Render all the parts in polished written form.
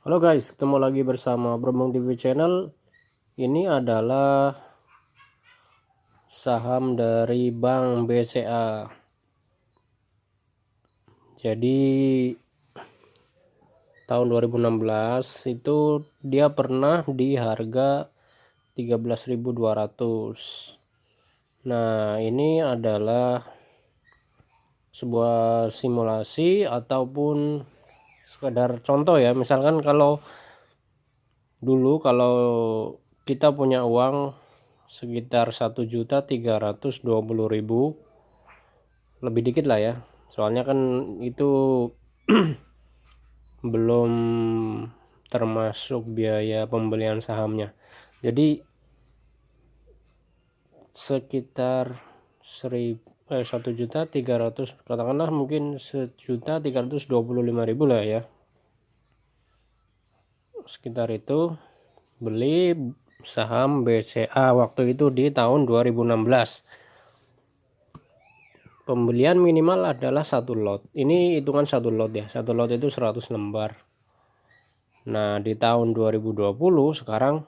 Halo guys, ketemu lagi bersama Bromong TV Channel. Ini adalah saham dari Bank BCA. Jadi tahun 2016 itu dia pernah di harga 13.200. Nah, ini adalah sebuah simulasi ataupun sekedar contoh ya. Misalkan kalau kita punya uang sekitar 1.320.000, lebih dikit lah ya, soalnya kan itu belum termasuk biaya pembelian sahamnya. Jadi sekitar 1.300, katakanlah mungkin 1.325.000 lah ya, sekitar itu beli saham BCA waktu itu di tahun 2016. Pembelian minimal adalah satu lot. Ini hitungan satu lot ya. Satu lot itu 100 lembar. Nah, di tahun 2020 sekarang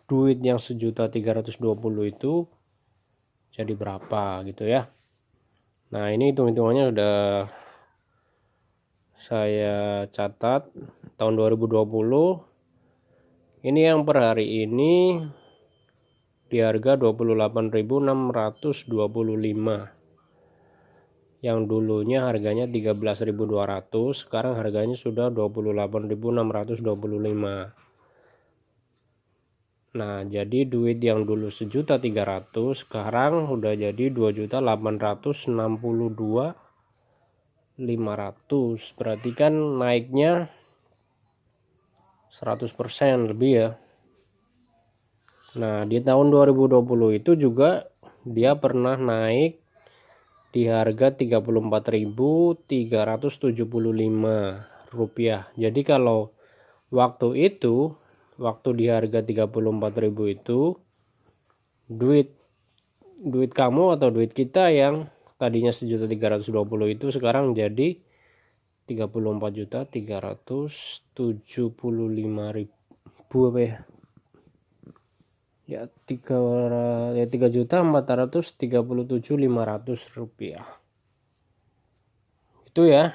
duit yang 1.320.000 itu jadi berapa gitu ya. Nah, ini hitung-hitungannya udah saya catat tahun 2020. Ini yang per hari ini di harga 28.625. Yang dulunya harganya 13.200, sekarang harganya sudah 28.625. Nah, jadi duit yang dulu 1.300.000 sekarang udah jadi 2.862.500. Berarti kan naiknya 100% lebih ya. Nah, di tahun 2020 itu juga dia pernah naik di harga 34.375 rupiah. Jadi kalau waktu di harga 34.000 itu duit kamu atau duit kita yang tadinya 1.320.000 itu sekarang jadi 34.375.000 apa ya? Ya 3.437.500 rupiah. Itu ya.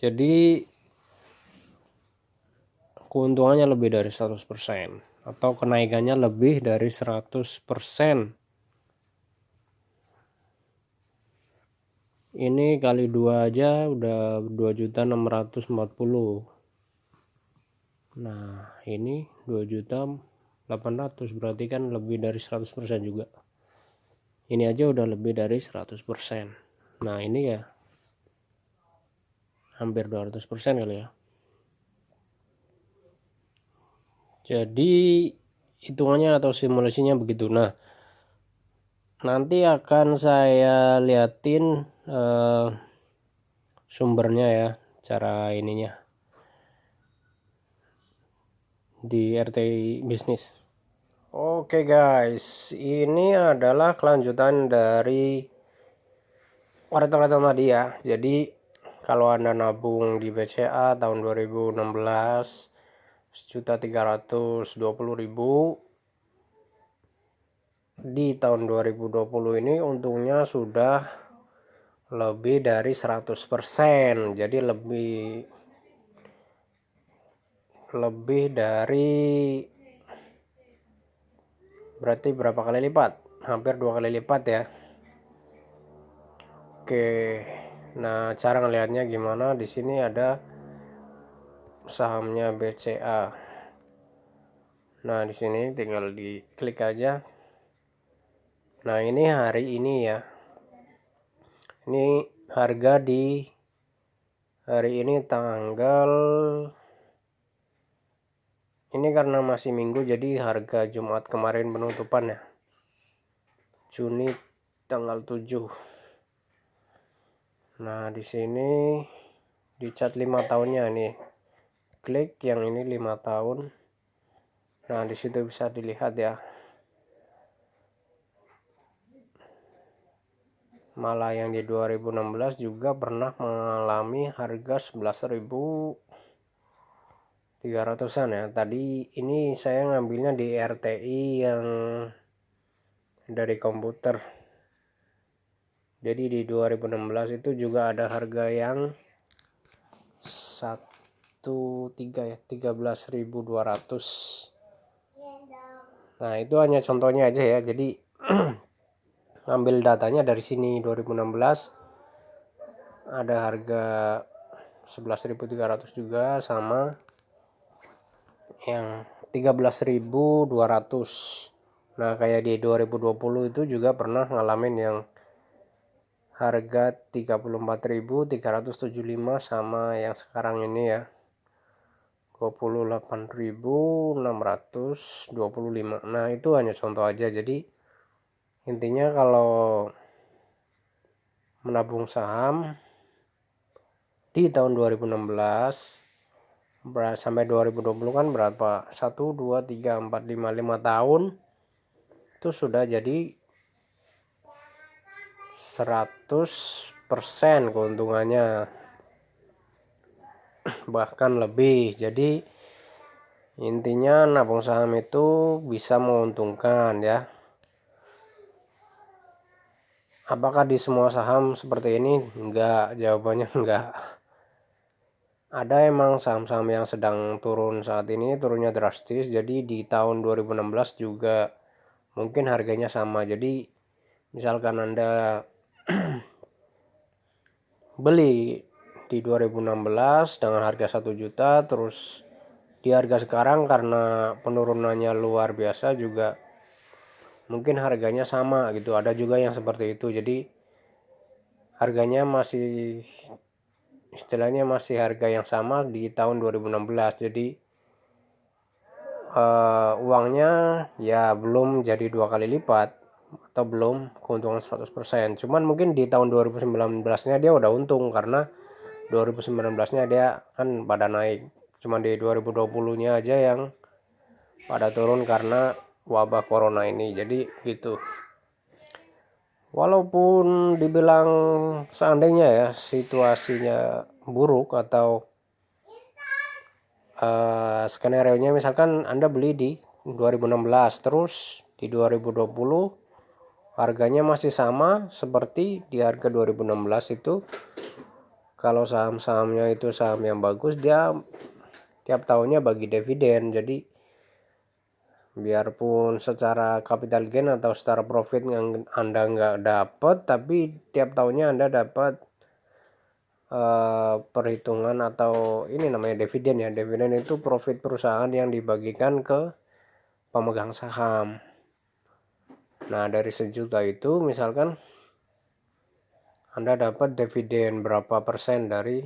Jadi keuntungannya lebih dari 100% atau kenaikannya lebih dari 100%. Ini kali 2 aja udah 2.640. Nah, ini 2.800.000, berarti kan lebih dari 100% juga. Ini aja udah lebih dari 100%. Nah, ini ya hampir 200% kali ya. Jadi hitungannya atau simulasinya begitu. Nah, nanti akan saya liatin sumbernya ya, cara ininya di RTI Bisnis. Oke guys, ini adalah kelanjutan dari warisan tadi ya. Jadi kalau Anda nabung di BCA tahun 2016 1.320.000, di tahun 2020 ini untungnya sudah lebih dari 100%. Jadi lebih dari, berarti berapa kali lipat? Hampir 2 kali lipat ya. Oke. Nah, cara ngelihatnya gimana? Di sini ada sahamnya BCA. Nah, di sini tinggal diklik aja. Nah, ini hari ini ya. Ini harga di hari ini tanggal, ini karena masih minggu jadi harga Jumat kemarin penutupan ya. Juni tanggal 7. Nah, di sini dicat 5 tahunnya nih. Klik yang ini 5 tahun. Nah, di situ bisa dilihat ya. Malah yang di 2016 juga pernah mengalami harga 11.000. 300-an ya. Tadi ini saya ngambilnya di RTI yang dari komputer. Jadi di 2016 itu juga ada harga yang 13 ya, 13.200. Nah, itu hanya contohnya aja ya. Jadi ambil datanya dari sini 2016 ada harga 11.300 juga, sama yang 13.200. Nah, kayak di 2020 itu juga pernah ngalamin yang harga 34.375 sama yang sekarang ini ya, 28.625. Nah, itu hanya contoh aja. Jadi intinya kalau menabung saham di tahun 2016 sampai 2020 kan berapa? 1, 2, 3, 4, 5 tahun itu sudah jadi 100% keuntungannya, bahkan lebih. Jadi intinya nabung saham itu bisa menguntungkan ya. Apakah di semua saham seperti ini? Enggak, jawabannya enggak. Ada emang saham-saham yang sedang turun saat ini, turunnya drastis. Jadi di tahun 2016 juga mungkin harganya sama. Jadi misalkan Anda beli di 2016 dengan harga 1 juta, terus di harga sekarang karena penurunannya luar biasa juga mungkin harganya sama gitu. Ada juga yang seperti itu. Jadi harganya masih, istilahnya masih harga yang sama di tahun 2016. Jadi uangnya ya belum jadi 2 kali lipat atau belum keuntungan 100%. Cuman mungkin di tahun 2019-nya dia udah untung karena 2019-nya dia kan pada naik. Cuma di 2020-nya aja yang pada turun karena wabah corona ini. Jadi gitu. Walaupun dibilang seandainya ya situasinya buruk atau skenario-nya misalkan Anda beli di 2016, terus di 2020 harganya masih sama seperti di harga 2016 itu. Kalau saham-sahamnya itu saham yang bagus, dia tiap tahunnya bagi dividen. Jadi biarpun secara capital gain atau secara profit Anda nggak dapat, tapi tiap tahunnya Anda dapat perhitungan atau ini namanya dividen ya. Dividen itu profit perusahaan yang dibagikan ke pemegang saham. Nah, dari 1 juta itu misalkan Anda dapat dividen berapa persen dari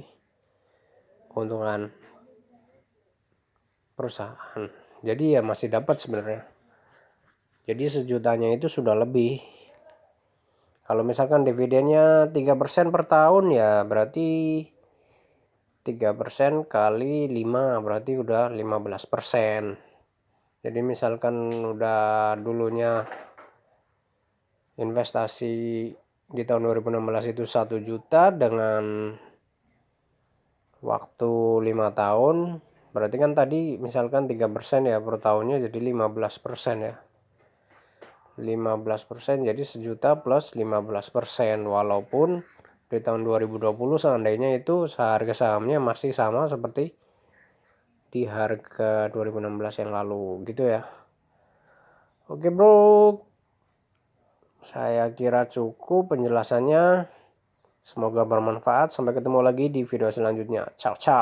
keuntungan perusahaan. Jadi ya masih dapat sebenarnya. Jadi 1 jutanya itu sudah lebih. Kalau misalkan dividennya 3% per tahun ya berarti 3% kali 5 berarti udah 15%. Jadi misalkan udah dulunya investasi di tahun 2016 itu 1 juta dengan waktu 5 tahun, berarti kan tadi misalkan 3% ya per tahunnya, jadi 15% ya. 15% jadi 1 juta plus 15%. Walaupun di tahun 2020 seandainya itu harga sahamnya masih sama seperti di harga 2016 yang lalu gitu ya. Oke bro, saya kira cukup penjelasannya. Semoga bermanfaat. Sampai ketemu lagi di video selanjutnya. Ciao ciao.